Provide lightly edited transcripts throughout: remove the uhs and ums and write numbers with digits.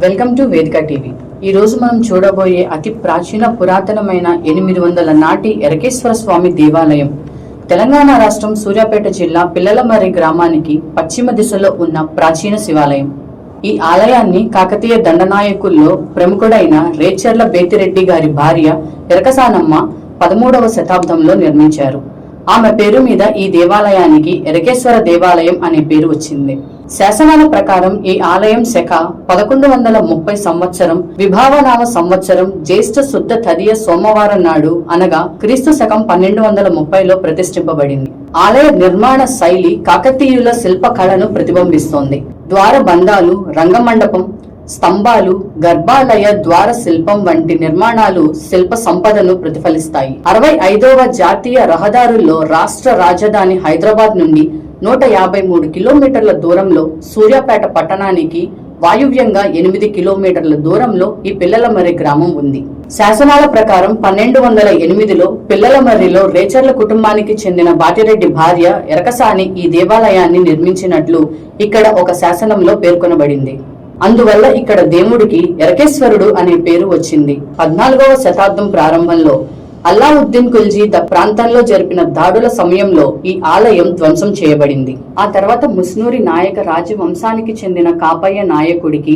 Welcome to వేదిక TV. ఈ రోజు మనం చూడబోయే అతి ప్రాచీన పురాతనమైన 800 నాటి ఎరకేశ్వర స్వామి దేవాలయం తెలంగాణ రాష్ట్రం సూర్యాపేట జిల్లా పిల్లలమర్రి గ్రామానికి పశ్చిమ దిశలో ఉన్న ప్రాచీన శివాలయం. ఈ ఆలయాన్ని కాకతీయ దండనాయకుల్లో ప్రముఖుడైన రేచర్ల బేతిరెడ్డి గారి భార్య ఎరకసానమ్మ 13వ శతాబ్దంలో నిర్మించారు. ఆమె పేరు మీద ఈ దేవాలయానికి ఎరకేశ్వర దేవాలయం అనే పేరు వచ్చింది. శాసనాల ప్రకారం ఈ ఆలయం శక 1130 సంవత్సరం విభావనామ సంవత్సరం జ్యేష్ఠ శుద్ధ తదియ సోమవారం నాడు అనగా క్రీస్తు శకం 1230లో ప్రతిష్ఠింపబడింది. ఆలయ నిర్మాణ శైలి కాకతీయుల శిల్ప కళను ప్రతిబింబిస్తోంది. ద్వార బంధాలు, రంగమండపం, స్తంభాలు, గర్భాలయ ద్వార శిల్పం వంటి నిర్మాణాలు శిల్ప సంపదను ప్రతిఫలిస్తాయి. 65వ జాతీయ రహదారుల్లో రాష్ట్ర రాజధాని హైదరాబాద్ నుండి 153 కిలోమీటర్ల దూరంలో సూర్యాపేట పట్టణానికి వాయువ్యంగా 8 కిలోమీటర్ల దూరంలో ఈ పిల్లలమర్రి గ్రామం ఉంది. శాసనాల ప్రకారం 1208లో పిల్లలమర్రిలో రేచర్ల కుటుంబానికి చెందిన బాటిరెడ్డి భార్య ఎరకసాని ఈ దేవాలయాన్ని నిర్మించినట్లు ఇక్కడ ఒక శాసనంలో పేర్కొనబడింది. అందువల్ల ఇక్కడ దేవుడికి ఎరకేశ్వరుడు అనే పేరు వచ్చింది. 14వ శతాబ్దం ప్రారంభంలో అల్లావుద్దీన్ ఖిల్జీ ప్రాంతంలో జరిపిన దాడుల సమయంలో ఈ ఆలయం ధ్వంసం చేయబడింది. ఆ తర్వాత ముస్నూరి నాయక రాజవంశానికి చెందిన కాపయ్య నాయకుడికి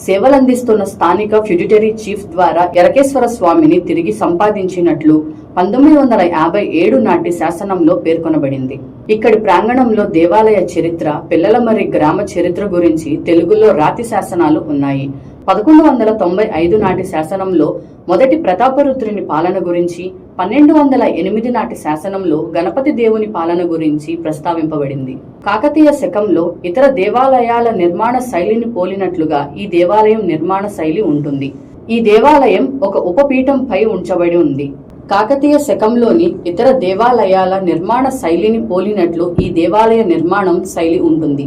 సేవలందిస్తున్న స్థానిక ఫ్యూజిటరీ చీఫ్ ద్వారా ఎరకేశ్వర స్వామిని తిరిగి సంపాదించినట్లు 1957 నాటి శాసనంలో పేర్కొనబడింది. ఇక్కడి ప్రాంగణంలో దేవాలయ చరిత్ర, పిల్లలమర్రి గ్రామ చరిత్ర గురించి తెలుగులో రాతి శాసనాలు ఉన్నాయి. 1195 నాటి శాసనంలో మొదటి ప్రతాపరుద్రుని పాలన గురించి, 1208 నాటి శాసనంలో గణపతి దేవుని పాలన గురించి ప్రస్తావింపబడింది. కాకతీయ శకంలో ఇతర దేవాలయాల నిర్మాణ శైలిని పోలినట్లుగా ఈ దేవాలయం నిర్మాణ శైలి ఉంటుంది. ఈ దేవాలయం ఒక ఉపపీఠంపై ఉంచబడి ఉంది. కాకతీయ శకంలోని ఇతర దేవాలయాల నిర్మాణ శైలిని పోలినట్లు ఈ దేవాలయ నిర్మాణం శైలి ఉంటుంది.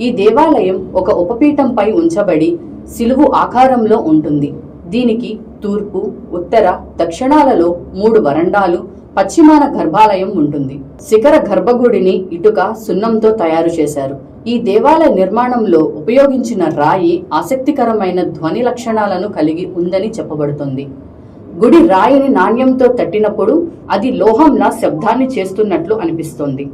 ఈ దేవాలయం ఒక ఉపపీఠంపై ఉంచబడి శిలువు ఆకారంలో ఉంటుంది. దీనికి తూర్పు, ఉత్తర, దక్షిణాలలో 3 వరండాలు, పశ్చిమాన గర్భాలయం ఉంటుంది. శిఖర గర్భగుడిని ఇటుక, సున్నంతో తయారు చేశారు. ఈ దేవాలయ నిర్మాణంలో ఉపయోగించిన రాయి ఆసక్తికరమైన ధ్వని లక్షణాలను కలిగి ఉందని చెప్పబడుతుంది. గుడి రాయిని నాణ్యంతో తట్టినప్పుడు అది లోహంలా శబ్దాన్ని చేస్తున్నట్లు అనిపిస్తోంది.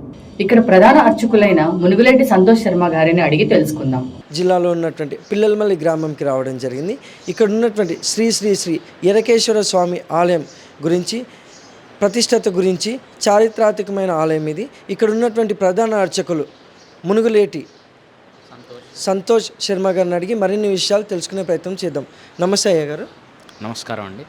ఇక్కడ ప్రధాన అర్చకులైన మునుగులేటి సంతోష్ శర్మ గారిని అడిగి తెలుసుకుందాం. జిల్లాలో ఉన్నటువంటి పిల్లలమల్లి గ్రామంకి రావడం జరిగింది. ఇక్కడ ఉన్నటువంటి శ్రీ శ్రీ శ్రీ ఎరకేశ్వర స్వామి ఆలయం గురించి, ప్రతిష్టత గురించి, చారిత్రాత్మకమైన ఆలయం ఇది. ఇక్కడ ఉన్నటువంటి ప్రధాన అర్చకులు మునుగులేటి సంతోష్ శర్మ గారిని అడిగి మరిన్ని విషయాలు తెలుసుకునే ప్రయత్నం చేద్దాం. నమస్తే అయ్య గారు. నమస్కారం అండి.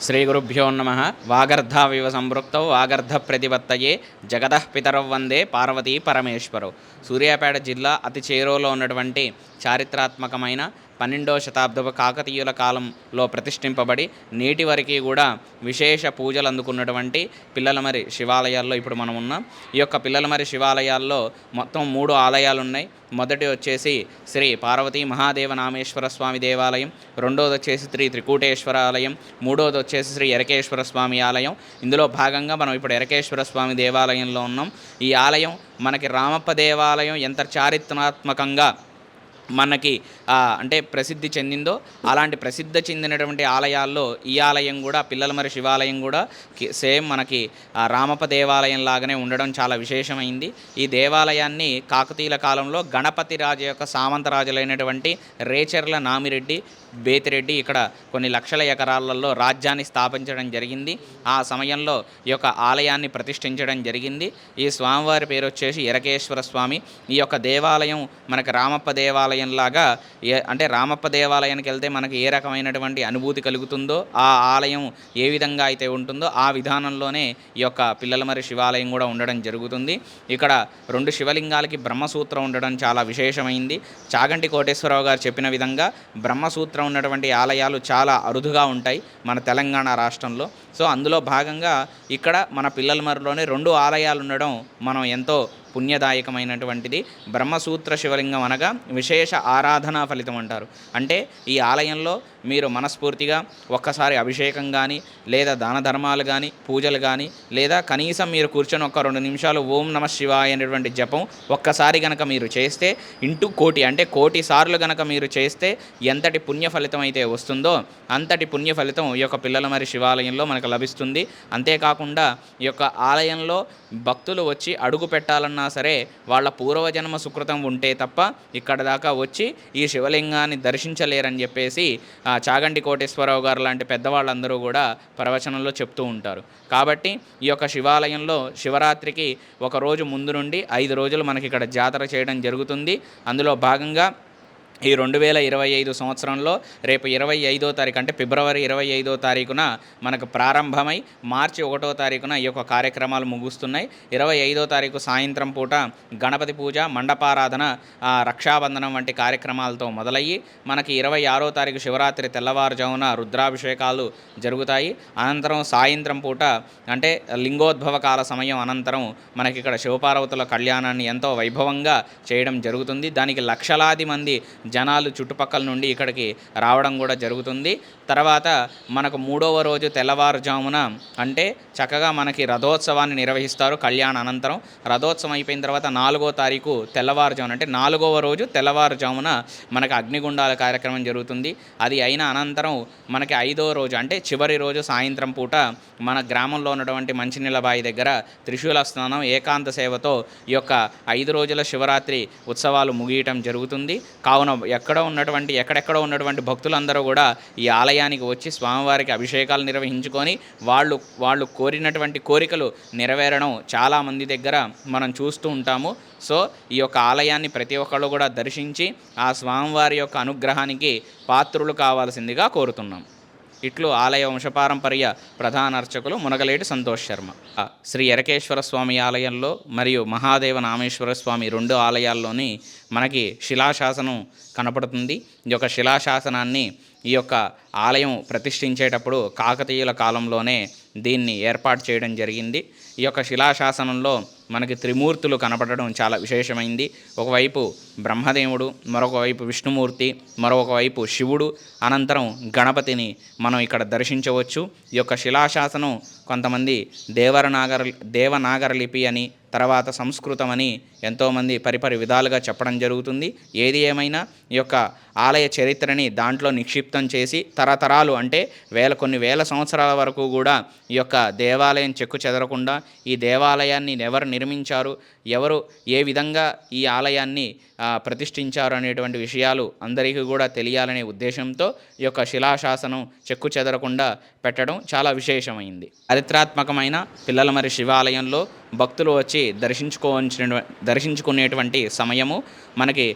శ్రీ గురుభ్యో నమః. వాగర్ధావివ సంపృక్తౌ వాగర్ధ ప్రతిపత్తయే జగదః పితరౌ వందే పార్వతీ పరమేశ్వరౌ. సూర్యాపేట జిల్లా అతి చేరువలో ఉన్నటువంటి చారిత్రాత్మకమైన 12వ శతాబ్దపు కాకతీయుల కాలంలో ప్రతిష్ఠింపబడి నేటి వరకు కూడా విశేష పూజలు అందుకున్నటువంటి పిల్లలమర్రి శివాలయాల్లో ఇప్పుడు మనం ఉన్నాం. ఈ యొక్క పిల్లలమర్రి శివాలయాల్లో మొత్తం 3 ఆలయాలు ఉన్నాయి. మొదటి వచ్చేసి శ్రీ పార్వతీ మహాదేవ నామేశ్వర స్వామి దేవాలయం, రెండోది వచ్చేసి శ్రీ త్రికూటేశ్వర ఆలయం, మూడోది వచ్చేసి శ్రీ ఎరకేశ్వర స్వామి ఆలయం. ఇందులో భాగంగా మనం ఇప్పుడు ఎరకేశ్వర స్వామి దేవాలయంలో ఉన్నాం. ఈ ఆలయం మనకి రామప్ప దేవాలయం ఎంత చారిత్రాత్మకంగా మనకి అంటే ప్రసిద్ధి చెందిందో అలాంటి ప్రసిద్ధి చెందినటువంటి ఆలయాల్లో ఈ ఆలయం కూడా, పిల్లలమర్రి శివాలయం కూడా సేమ్ మనకి రామప్ప దేవాలయం లాగానే ఉండడం చాలా విశేషమైంది. ఈ దేవాలయాన్ని కాకతీయుల కాలంలో గణపతి రాజు యొక్క సామంతరాజులైనటువంటి రేచర్ల నామిరెడ్డి బేతిరెడ్డి ఇక్కడ కొన్ని లక్షల ఎకరాలలో రాజ్యాన్ని స్థాపించడం జరిగింది. ఆ సమయంలో ఈ యొక్క ఆలయాన్ని ప్రతిష్ఠించడం జరిగింది. ఈ స్వామివారి పేరు వచ్చేసి ఎరకేశ్వర స్వామి. ఈ యొక్క దేవాలయం మనకి రామప్ప దేవాలయం లాగా, అంటే రామప్ప దేవాలయానికి వెళ్తే మనకి ఏ రకమైనటువంటి అనుభూతి కలుగుతుందో, ఆ ఆలయం ఏ విధంగా అయితే ఉంటుందో ఆ విధానంలోనే ఈ యొక్క పిల్లలమర్రి శివాలయం కూడా ఉండడం జరుగుతుంది. ఇక్కడ 2 శివలింగాలకి బ్రహ్మసూత్రం ఉండడం చాలా విశేషమైంది. చాగంటి కోటేశ్వరరావు గారు చెప్పిన విధంగా బ్రహ్మసూత్రం ఉన్నటువంటి ఆలయాలు చాలా అరుదుగా ఉంటాయి మన తెలంగాణ రాష్ట్రంలో. సో అందులో భాగంగా ఇక్కడ మన పిల్లలమర్రిలోనే 2 ఆలయాలు ఉండడం మనం ఎంతో పుణ్యదాయకమైనటువంటిది. బ్రహ్మసూత్ర శివలింగం అనగా విశేష ఆరాధనా ఫలితం అంటారు. అంటే ఈ ఆలయంలో మీరు మనస్ఫూర్తిగా ఒక్కసారి అభిషేకం కానీ, లేదా దాన ధర్మాలు కానీ, పూజలు కానీ, లేదా కనీసం మీరు కూర్చొని ఒక 2 నిమిషాలు ఓం నమః శివాయ అనేటువంటి జపం ఒక్కసారి గనక మీరు చేస్తే ఇంటూ కోటి, అంటే కోటి సార్లు గనక మీరు చేస్తే ఎంతటి పుణ్య ఫలితం అయితే వస్తుందో అంతటి పుణ్య ఫలితం ఈ యొక్క పిల్లలమర్రి శివాలయంలో మనకు లభిస్తుంది. అంతేకాకుండా ఈ యొక్క ఆలయంలో భక్తులు వచ్చి అడుగు పెట్టాలన్నా సరే వాళ్ళ పూర్వజన్మ సుకృతం ఉంటే తప్ప ఇక్కడ దాకా వచ్చి ఈ శివలింగాన్ని దర్శించలేరని చెప్పేసి చాగంటి కోటేశ్వరరావు గారు లాంటి పెద్దవాళ్ళందరూ కూడా ప్రవచనంలో చెప్తూ ఉంటారు. కాబట్టి ఈ యొక్క శివాలయంలో శివరాత్రికి ఒక రోజు ముందు నుండి 5 రోజులు మనకి ఇక్కడ జాతర చేయడం జరుగుతుంది. అందులో భాగంగా ఈ 2025 సంవత్సరంలో రేపు 25వ తారీఖు, అంటే ఫిబ్రవరి 25వ తారీఖున మనకు ప్రారంభమై మార్చి 1వ తారీఖున ఈ యొక్క కార్యక్రమాలు ముగుస్తున్నాయి. 25వ తారీఖు సాయంత్రం పూట గణపతి పూజ, మండపారాధన, రక్షాబంధనం వంటి కార్యక్రమాలతో మొదలయ్యి మనకి 26వ తారీఖు శివరాత్రి తెల్లవారుజామున రుద్రాభిషేకాలు జరుగుతాయి. అనంతరం సాయంత్రం పూట అంటే లింగోద్భవ కాల సమయం అనంతరం మనకి ఇక్కడ శివపార్వతుల కళ్యాణాన్ని ఎంతో వైభవంగా చేయడం జరుగుతుంది. దానికి లక్షలాది మంది జనాలు చుట్టుపక్కల నుండి ఇక్కడికి రావడం కూడా జరుగుతుంది. తర్వాత మనకు 3వ రోజు తెల్లవారుజామున అంటే చక్కగా మనకి రథోత్సవాన్ని నిర్వహిస్తారు. కళ్యాణ అనంతరం రథోత్సవం అయిపోయిన తర్వాత 4వ తారీఖు తెల్లవారుజామున, అంటే 4వ రోజు తెల్లవారుజామున మనకి అగ్నిగుండాల కార్యక్రమం జరుగుతుంది. అది అయిన అనంతరం మనకి 5వ రోజు అంటే చివరి రోజు సాయంత్రం పూట మన గ్రామంలో ఉన్నటువంటి మంచినీళ్ళ బావి దగ్గర త్రిశూల స్నానం ఏకాంత సేవతో ఈ యొక్క 5 రోజుల శివరాత్రి ఉత్సవాలు ముగియటం జరుగుతుంది. కావున ఎక్కడెక్కడో ఉన్నటువంటి భక్తులందరూ కూడా ఈ ఆలయానికి వచ్చి స్వామివారికి అభిషేకాలు నిర్వహించుకొని వాళ్ళు కోరినటువంటి కోరికలు నెరవేరడం చాలామంది దగ్గర మనం చూస్తూ ఉంటాము. సో ఈ యొక్క ఆలయాన్ని ప్రతి ఒక్కళ్ళు కూడా దర్శించి ఆ స్వామివారి యొక్క అనుగ్రహానికి పాత్రులు కావాల్సిందిగా కోరుతున్నాం. ఇట్లు ఆలయ వంశపారంపర్య ప్రధాన అర్చకులు మునగలేటి సంతోష్ శర్మ. శ్రీ ఎరకేశ్వర స్వామి ఆలయంలో మరియు మహాదేవ నామేశ్వర స్వామి 2 ఆలయాల్లోని మనకి శిలాశాసనం కనపడుతుంది. ఈ యొక్క శిలాశాసనాన్ని ఈ యొక్క ఆలయం ప్రతిష్ఠించేటప్పుడు కాకతీయుల కాలంలోనే దీన్ని ఏర్పాటు చేయడం జరిగింది. ఈ యొక్క శిలాశాసనంలో మనకి త్రిమూర్తులు కనపడడం చాలా విశేషమైంది. ఒకవైపు బ్రహ్మదేవుడు, మరొక వైపు విష్ణుమూర్తి, మరొక వైపు శివుడు, అనంతరం గణపతిని మనం ఇక్కడ దర్శించవచ్చు. ఈ యొక్క శిలాశాసనం కొంతమంది దేవనాగర లిపి అని, తర్వాత సంస్కృతం అని ఎంతోమంది పరిపరి విధాలుగా చెప్పడం జరుగుతుంది. ఏది ఏమైనా ఈ యొక్క ఆలయ చరిత్రని దాంట్లో నిక్షిప్తం చేసి తరతరాలు అంటే కొన్ని వేల సంవత్సరాల వరకు కూడా ఈ యొక్క దేవాలయం చెక్కు చెదరకుండా ఈ దేవాలయాన్ని ఎవరు నిర్మించారు, ఎవరు ఏ విధంగా ఈ ఆలయాన్ని ప్రతిష్ఠించారు అనేటువంటి విషయాలు అందరికీ కూడా తెలియాలనే ఉద్దేశంతో ఈ యొక్క శిలాశాసనం చెక్కు చెదరకుండా పెట్టడం చాలా విశేషమైంది. చారిత్రాత్మకమైన పిల్లలమర్రి శివాలయంలో భక్తులు వచ్చి దర్శించుకునేటువంటి సమయము మనకి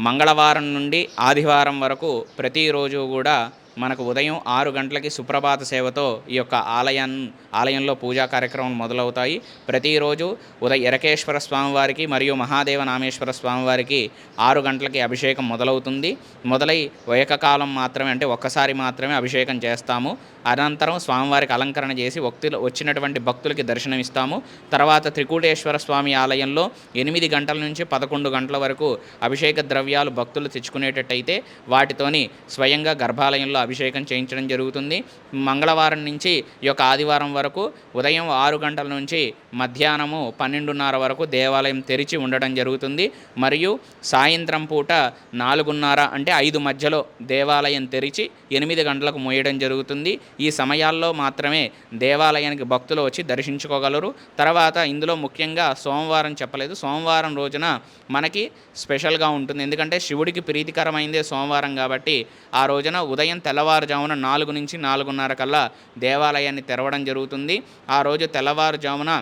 మంగళవారం నుండి ఆదివారం వరకు ప్రతిరోజు కూడా మనకు ఉదయం 6 గంటలకి సుప్రభాత సేవతో ఈ యొక్క ఆలయంలో పూజా కార్యక్రమం మొదలవుతాయి. ప్రతిరోజు ఎరకేశ్వర స్వామివారికి మరియు మహాదేవ నామేశ్వర స్వామివారికి 6 గంటలకి అభిషేకం మొదలవుతుంది. మొదలై ఏకకాలం మాత్రమే, అంటే ఒక్కసారి మాత్రమే అభిషేకం చేస్తాము. అనంతరం స్వామివారికి అలంకరణ చేసి వచ్చినటువంటి భక్తులకి దర్శనమిస్తాము. తర్వాత త్రికూటేశ్వర స్వామి ఆలయంలో 8 గంటల నుంచి 11 గంటల వరకు అభిషేక ద్రవ్యాలు భక్తులు తెచ్చుకునేటట్టయితే వాటితోని స్వయంగా గర్భాలయంలో అభిషేకం చేయించడం జరుగుతుంది. మంగళవారం నుంచి ఈ యొక్క ఆదివారం వరకు ఉదయం 6 గంటల నుంచి మధ్యాహ్నము 12:30 వరకు దేవాలయం తెరిచి ఉండడం జరుగుతుంది. మరియు సాయంత్రం పూట 4:30 అంటే 5 మధ్యలో దేవాలయం తెరిచి 8 గంటలకు మూయడం జరుగుతుంది. ఈ సమయాల్లో మాత్రమే దేవాలయానికి భక్తులు వచ్చి దర్శించుకోగలరు. తర్వాత ఇందులో ముఖ్యంగా సోమవారం చెప్పలేదు. సోమవారం రోజున మనకి స్పెషల్గా ఉంటుంది. ఎందుకంటే శివుడికి ప్రీతికరమైందే సోమవారం కాబట్టి ఆ రోజున ఉదయం తెల్లవారుజామున 4 నుంచి 4:30 కల్లా దేవాలయాన్ని తెరవడం జరుగుతుంది. ఆ రోజు తెల్లవారుజామున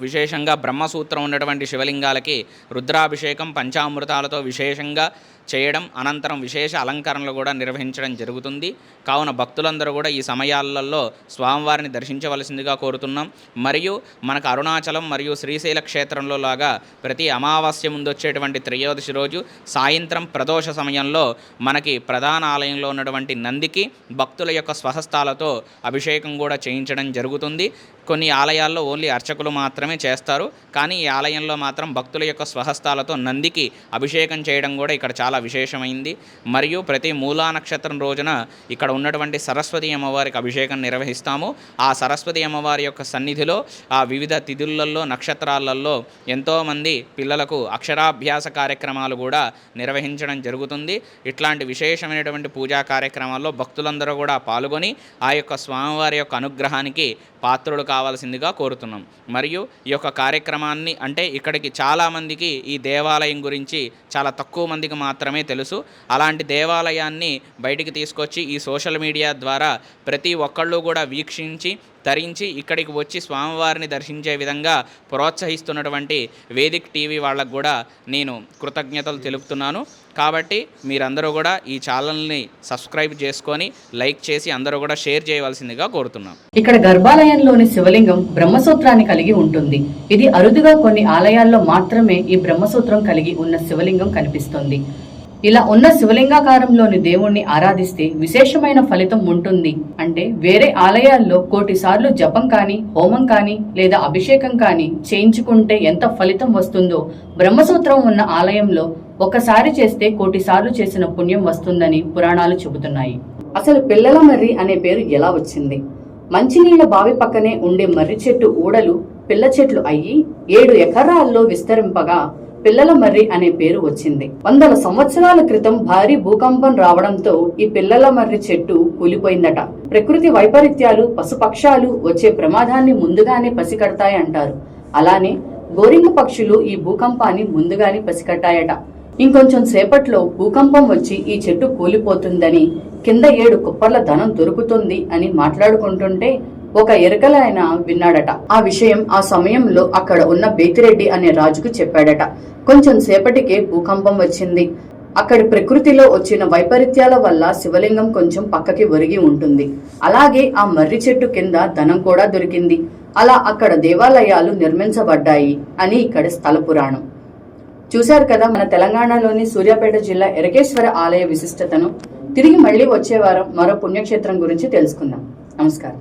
విశేషంగా బ్రహ్మసూత్రం ఉన్నటువంటి శివలింగాలకి రుద్రాభిషేకం పంచామృతాలతో విశేషంగా చేయడం, అనంతరం విశేష అలంకరణలు కూడా నిర్వహించడం జరుగుతుంది. కావున భక్తులందరూ కూడా ఈ సమయాలలో స్వామివారిని దర్శించవలసిందిగా కోరుతున్నాం. మరియు మనకు అరుణాచలం మరియు శ్రీశైల క్షేత్రంలో లాగా ప్రతి అమావాస్య ముందు వచ్చేటువంటి త్రయోదశి రోజు సాయంత్రం ప్రదోష సమయంలో మనకి ప్రధాన ఆలయంలో ఉన్నటువంటి నందికి భక్తుల యొక్క స్వహస్తాలతో అభిషేకం కూడా చేయించడం జరుగుతుంది. కొన్ని ఆలయాల్లో ఓన్లీ అర్చకులు మాత్రమే మాత్రమే చేస్తారు. కానీ ఈ ఆలయంలో మాత్రం భక్తుల యొక్క స్వహస్తాలతో నందికి అభిషేకం చేయడం కూడా ఇక్కడ చాలా విశేషమైంది. మరియు ప్రతి మూలా నక్షత్రం రోజున ఇక్కడ ఉన్నటువంటి సరస్వతి అమ్మవారికి అభిషేకం నిర్వహిస్తాము. ఆ సరస్వతి అమ్మవారి యొక్క సన్నిధిలో ఆ వివిధ తిథులలో నక్షత్రాలలో ఎంతోమంది పిల్లలకు అక్షరాభ్యాస కార్యక్రమాలు కూడా నిర్వహించడం జరుగుతుంది. ఇట్లాంటి విశేషమైనటువంటి పూజా కార్యక్రమాల్లో భక్తులందరూ కూడా పాల్గొని ఆ యొక్క స్వామివారి యొక్క అనుగ్రహానికి పాత్రులు కావాల్సిందిగా కోరుతున్నాం. మరియు ఈ యొక్క కార్యక్రమాన్ని అంటే ఇక్కడికి చాలామందికి ఈ దేవాలయం గురించి చాలా తక్కువ మందికి మాత్రమే తెలుసు. అలాంటి దేవాలయాన్ని బయటికి తీసుకొచ్చి ఈ సోషల్ మీడియా ద్వారా ప్రతి ఒక్కళ్ళు కూడా వీక్షించి తరించి ఇక్కడికి వచ్చి స్వామివారిని దర్శించే విధంగా ప్రోత్సహిస్తున్నటువంటి వేదిక్ టీవీ వాళ్ళకు కూడా నేను కృతజ్ఞతలు తెలుపుతున్నాను. కాబట్టి మీరందరూ కూడా ఈ ఛానల్ని సబ్స్క్రైబ్ చేసుకొని లైక్ చేసి అందరూ కూడా షేర్ చేయవలసిందిగా కోరుతున్నాం. ఇక్కడ గర్భాలయంలోని శివలింగం బ్రహ్మసూత్రాన్ని కలిగి ఉంటుంది. ఇది అరుదుగా కొన్ని ఆలయాల్లో మాత్రమే ఈ బ్రహ్మసూత్రం కలిగి ఉన్న శివలింగం కనిపిస్తుంది. ఇలా ఉన్న శివలింగాకారంలోని దేవుణ్ణి ఆరాధిస్తే విశేషమైన ఫలితం ఉంటుంది. అంటే వేరే ఆలయాల్లో 1,000 సార్లు జపం కానీ హోమం కానీ లేదా అభిషేకం కానీ చేయించుకుంటే ఎంత ఫలితం వస్తుందో బ్రహ్మసూత్రం ఉన్న ఆలయంలో ఒకసారి చేస్తే 1,000 సార్లు చేసిన పుణ్యం వస్తుందని పురాణాలు చెబుతున్నాయి. అసలు పిల్లల మర్రి అనే పేరు ఎలా వచ్చింది? మంచినీళ్ల బావి పక్కనే ఉండే మర్రి చెట్టు ఊడలు పిల్ల చెట్లు అయ్యి 7 ఎకరాల్లో విస్తరింపగా పిల్లల మర్రి అనే పేరు వచ్చింది. 100 సంవత్సరాల క్రితం భారీ భూకంపం రావడంతో ఈ పిల్లల మర్రి చెట్టు కూలిపోయిందట. ప్రకృతి వైపరీత్యాలు పశుపక్షాలు వచ్చే ప్రమాదాన్ని ముందుగానే పసికడతాయంటారు. అలానే గోరింగ పక్షులు ఈ భూకంపాన్ని ముందుగానే పసికట్టాయట. ఇంకొంచెం సేపట్లో భూకంపం వచ్చి ఈ చెట్టు కూలిపోతుందని, కింద 7 కుప్పర్ల ధనం దొరుకుతుంది అని మాట్లాడుకుంటుంటే ఒక ఎరకలైన విన్నాడట. ఆ విషయం ఆ సమయంలో అక్కడ ఉన్న బేతిరెడ్డి అనే రాజుకు చెప్పాడట. కొంచెం సేపటికే భూకంపం వచ్చింది. అక్కడి ప్రకృతిలో వచ్చిన వైపరీత్యాల వల్ల శివలింగం కొంచెం పక్కకి ఒరిగి ఉంటుంది. అలాగే ఆ మర్రి చెట్టు కింద ధనం కూడా దొరికింది. అలా అక్కడ దేవాలయాలు నిర్మించబడ్డాయి అని ఇక్కడ స్థల పురాణం. చూశారు కదా మన తెలంగాణలోని సూర్యాపేట జిల్లా ఎరకేశ్వర ఆలయ విశిష్టతను. తిరిగి మళ్ళీ వచ్చే వారం మరో పుణ్యక్షేత్రం గురించి తెలుసుకుందాం. నమస్కారం.